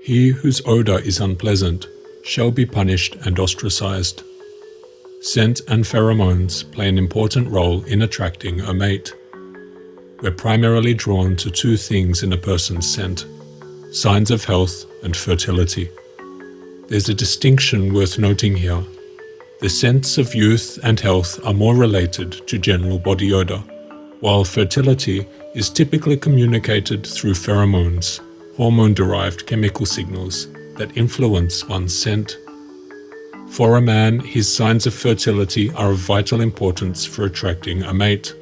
He whose odor is unpleasant shall be punished and ostracized. Scent and pheromones play an important role in attracting a mate. We're primarily drawn to two things in a person's scent: signs of health and fertility. There's a distinction worth noting here. The scents of youth and health are more related to general body odor, while fertility is typically communicated through pheromones, hormone-derived chemical signals that influence one's scent. For a man, his signs of fertility are of vital importance for attracting a mate.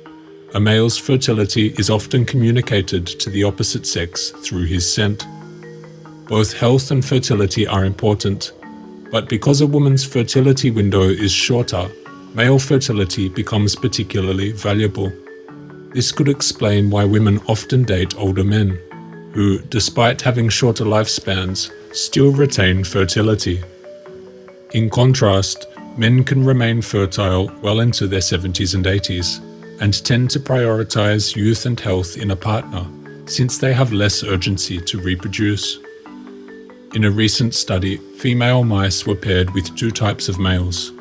A male's fertility is often communicated to the opposite sex through his scent. Both health and fertility are important, but because a woman's fertility window is shorter, male fertility becomes particularly valuable. This could explain why women often date older men, who, despite having shorter lifespans, still retain fertility. In contrast, men can remain fertile well into their 70s and 80s, and tend to prioritize youth and health in a partner, since they have less urgency to reproduce. In a recent study, female mice were paired with two types of males,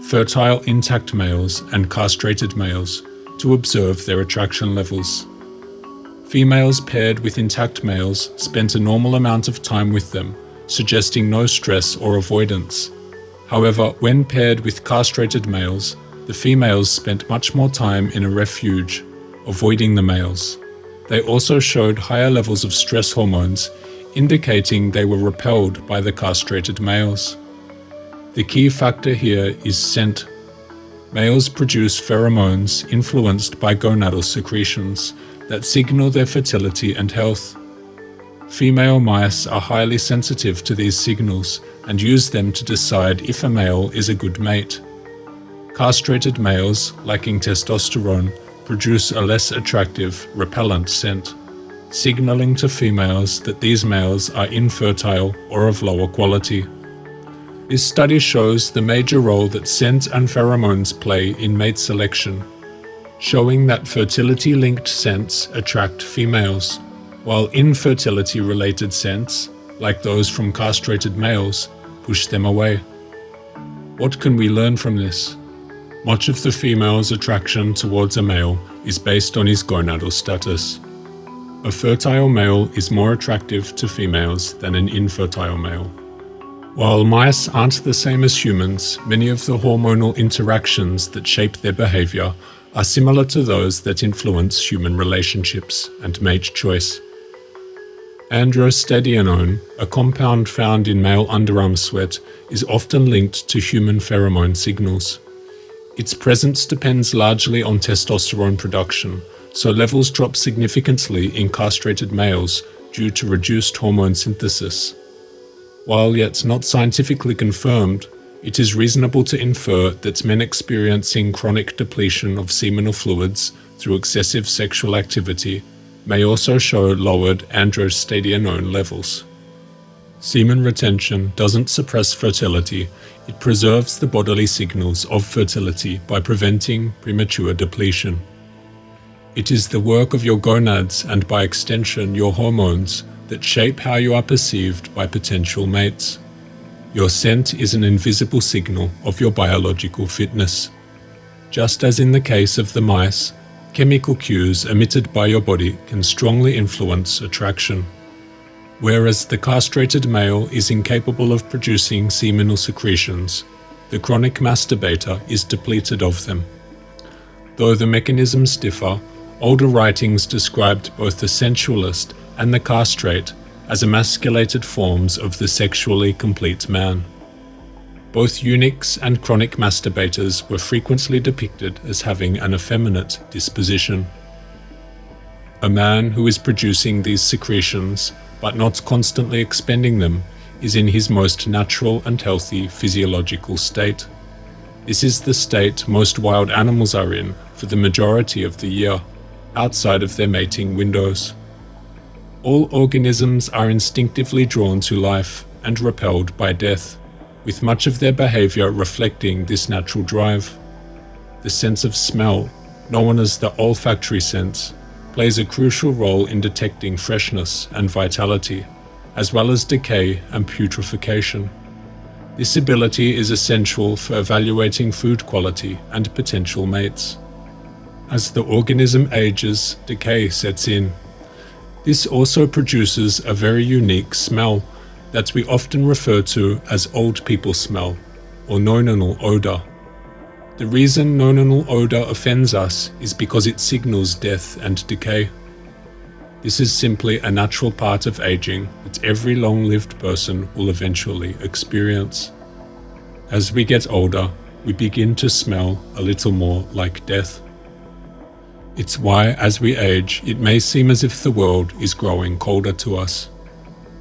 fertile intact males and castrated males, to observe their attraction levels. Females paired with intact males spent a normal amount of time with them, suggesting no stress or avoidance. However, when paired with castrated males, the females spent much more time in a refuge, avoiding the males. They also showed higher levels of stress hormones, indicating they were repelled by the castrated males. The key factor here is scent. Males produce pheromones influenced by gonadal secretions that signal their fertility and health. Female mice are highly sensitive to these signals and use them to decide if a male is a good mate. Castrated males, lacking testosterone, produce a less attractive, repellent scent, signaling to females that these males are infertile or of lower quality. This study shows the major role that scent and pheromones play in mate selection, showing that fertility-linked scents attract females, while infertility-related scents, like those from castrated males, push them away. What can we learn from this? Much of the female's attraction towards a male is based on his gonadal status. A fertile male is more attractive to females than an infertile male. While mice aren't the same as humans, many of the hormonal interactions that shape their behavior are similar to those that influence human relationships and mate choice. Androstadienone, a compound found in male underarm sweat, is often linked to human pheromone signals. Its presence depends largely on testosterone production, so levels drop significantly in castrated males due to reduced hormone synthesis. While yet not scientifically confirmed, it is reasonable to infer that men experiencing chronic depletion of seminal fluids through excessive sexual activity may also show lowered androstadienone levels. Semen retention doesn't suppress fertility, it preserves the bodily signals of fertility by preventing premature depletion. It is the work of your gonads and by extension your hormones that shape how you are perceived by potential mates. Your scent is an invisible signal of your biological fitness. Just as in the case of the mice, chemical cues emitted by your body can strongly influence attraction. Whereas the castrated male is incapable of producing seminal secretions, the chronic masturbator is depleted of them. Though the mechanisms differ, older writings described both the sensualist and the castrate as emasculated forms of the sexually complete man. Both eunuchs and chronic masturbators were frequently depicted as having an effeminate disposition. A man who is producing these secretions, but not constantly expending them, is in his most natural and healthy physiological state. This is the state most wild animals are in for the majority of the year, outside of their mating windows. All organisms are instinctively drawn to life and repelled by death, with much of their behavior reflecting this natural drive. The sense of smell, known as the olfactory sense, plays a crucial role in detecting freshness and vitality, as well as decay and putrefaction. This ability is essential for evaluating food quality and potential mates. As the organism ages, decay sets in. This also produces a very unique smell that we often refer to as old people smell, or nonanal odor. The reason nonanal odor offends us is because it signals death and decay. This is simply a natural part of aging that every long-lived person will eventually experience. As we get older, we begin to smell a little more like death. It's why, as we age, it may seem as if the world is growing colder to us.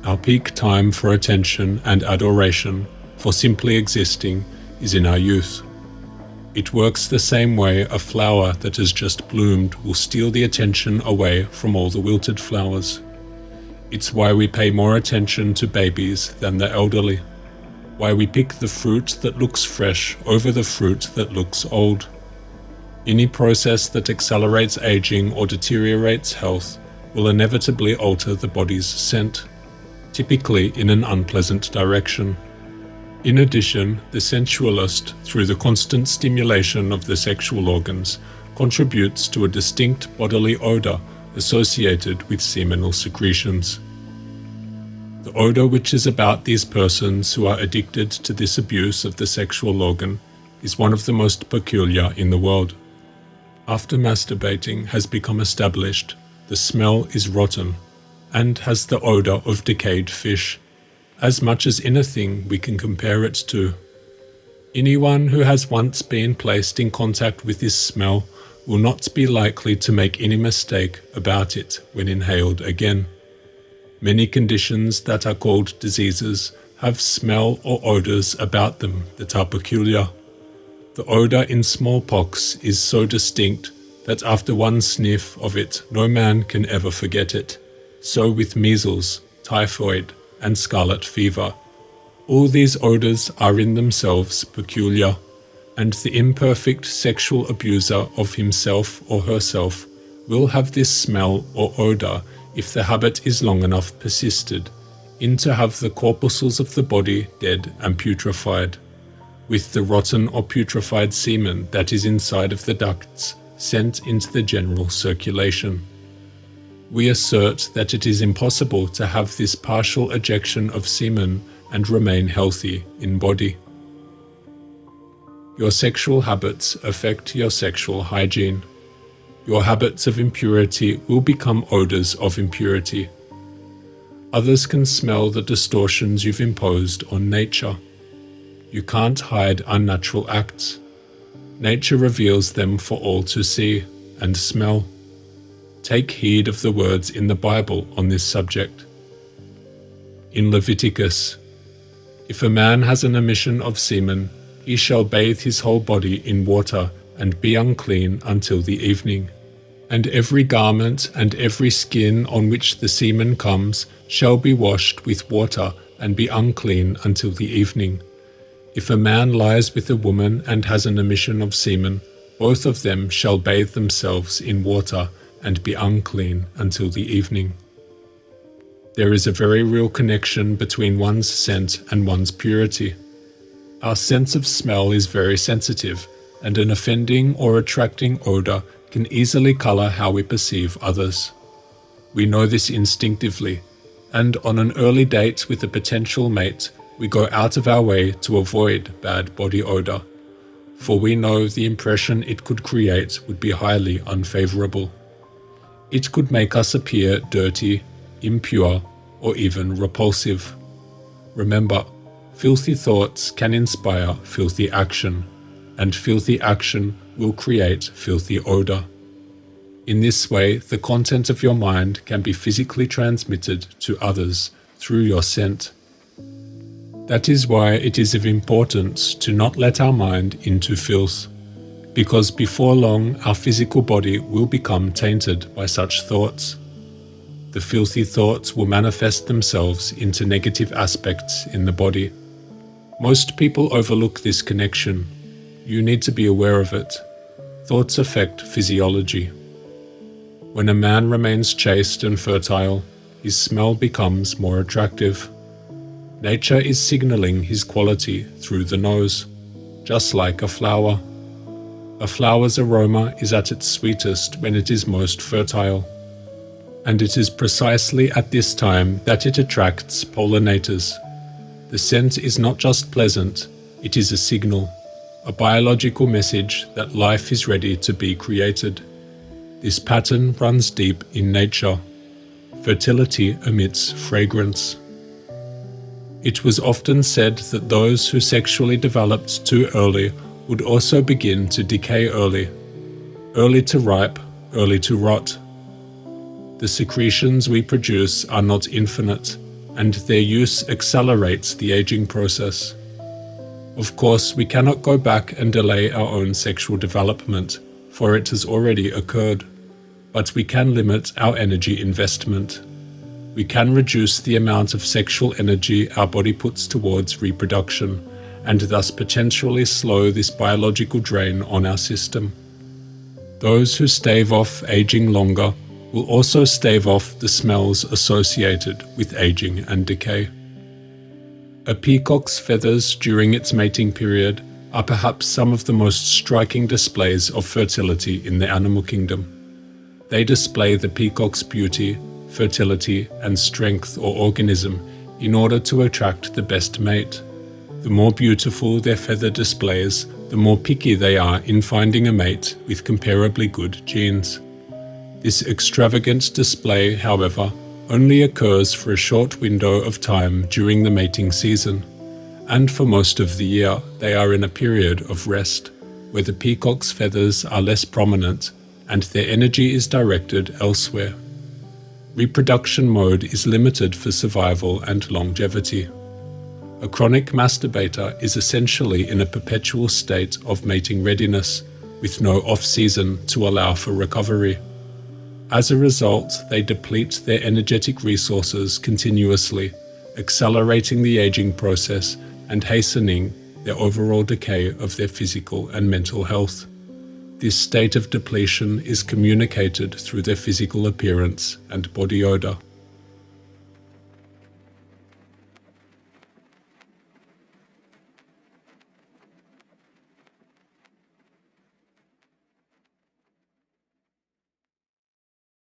Our peak time for attention and adoration, for simply existing, is in our youth. It works the same way a flower that has just bloomed will steal the attention away from all the wilted flowers. It's why we pay more attention to babies than the elderly. Why we pick the fruit that looks fresh over the fruit that looks old. Any process that accelerates aging or deteriorates health will inevitably alter the body's scent, typically in an unpleasant direction. In addition, the sensualist, through the constant stimulation of the sexual organs, contributes to a distinct bodily odor associated with seminal secretions. The odor which is about these persons who are addicted to this abuse of the sexual organ is one of the most peculiar in the world. After masturbating has become established, the smell is rotten and has the odor of decayed fish, as much as anything we can compare it to. Anyone who has once been placed in contact with this smell will not be likely to make any mistake about it when inhaled again. Many conditions that are called diseases have smell or odors about them that are peculiar. The odor in smallpox is so distinct that after one sniff of it no man can ever forget it. So with measles, typhoid, and scarlet fever. All these odors are in themselves peculiar, and the imperfect sexual abuser of himself or herself will have this smell or odor if the habit is long enough persisted, in to have the corpuscles of the body dead and putrefied, with the rotten or putrefied semen that is inside of the ducts sent into the general circulation. We assert that it is impossible to have this partial ejection of semen and remain healthy in body. Your sexual habits affect your sexual hygiene. Your habits of impurity will become odors of impurity. Others can smell the distortions you've imposed on nature. You can't hide unnatural acts. Nature reveals them for all to see and smell. Take heed of the words in the Bible on this subject. In Leviticus, if a man has an emission of semen, he shall bathe his whole body in water and be unclean until the evening. And every garment and every skin on which the semen comes shall be washed with water and be unclean until the evening. If a man lies with a woman and has an emission of semen, both of them shall bathe themselves in water and be unclean until the evening. There is a very real connection between one's scent and one's purity. Our sense of smell is very sensitive, and an offending or attracting odor can easily color how we perceive others. We know this instinctively, and on an early date with a potential mate, we go out of our way to avoid bad body odor, for we know the impression it could create would be highly unfavorable. It could make us appear dirty, impure, or even repulsive. Remember, filthy thoughts can inspire filthy action, and filthy action will create filthy odor. In this way, the content of your mind can be physically transmitted to others through your scent. That is why it is of importance to not let our mind into filth, because before long our physical body will become tainted by such thoughts. The filthy thoughts will manifest themselves into negative aspects in the body. Most people overlook this connection. You need to be aware of it. Thoughts affect physiology. When a man remains chaste and fertile, his smell becomes more attractive. Nature is signaling his quality through the nose, just like a flower. A flower's aroma is at its sweetest when it is most fertile. And it is precisely at this time that it attracts pollinators. The scent is not just pleasant, it is a signal, a biological message that life is ready to be created. This pattern runs deep in nature. Fertility emits fragrance. It was often said that those who sexually developed too early would also begin to decay early to ripe, early to rot. The secretions we produce are not infinite, and their use accelerates the aging process. Of course, we cannot go back and delay our own sexual development, for it has already occurred, but we can limit our energy investment. We can reduce the amount of sexual energy our body puts towards reproduction, and thus potentially slow this biological drain on our system. Those who stave off aging longer will also stave off the smells associated with aging and decay. A peacock's feathers during its mating period are perhaps some of the most striking displays of fertility in the animal kingdom. They display the peacock's beauty, fertility, and strength or organism in order to attract the best mate. The more beautiful their feather displays, the more picky they are in finding a mate with comparably good genes. This extravagant display, however, only occurs for a short window of time during the mating season, and for most of the year they are in a period of rest, where the peacock's feathers are less prominent and their energy is directed elsewhere. Reproduction mode is limited for survival and longevity. A chronic masturbator is essentially in a perpetual state of mating readiness, with no off-season to allow for recovery. As a result, they deplete their energetic resources continuously, accelerating the aging process and hastening their overall decay of their physical and mental health. This state of depletion is communicated through their physical appearance and body odor.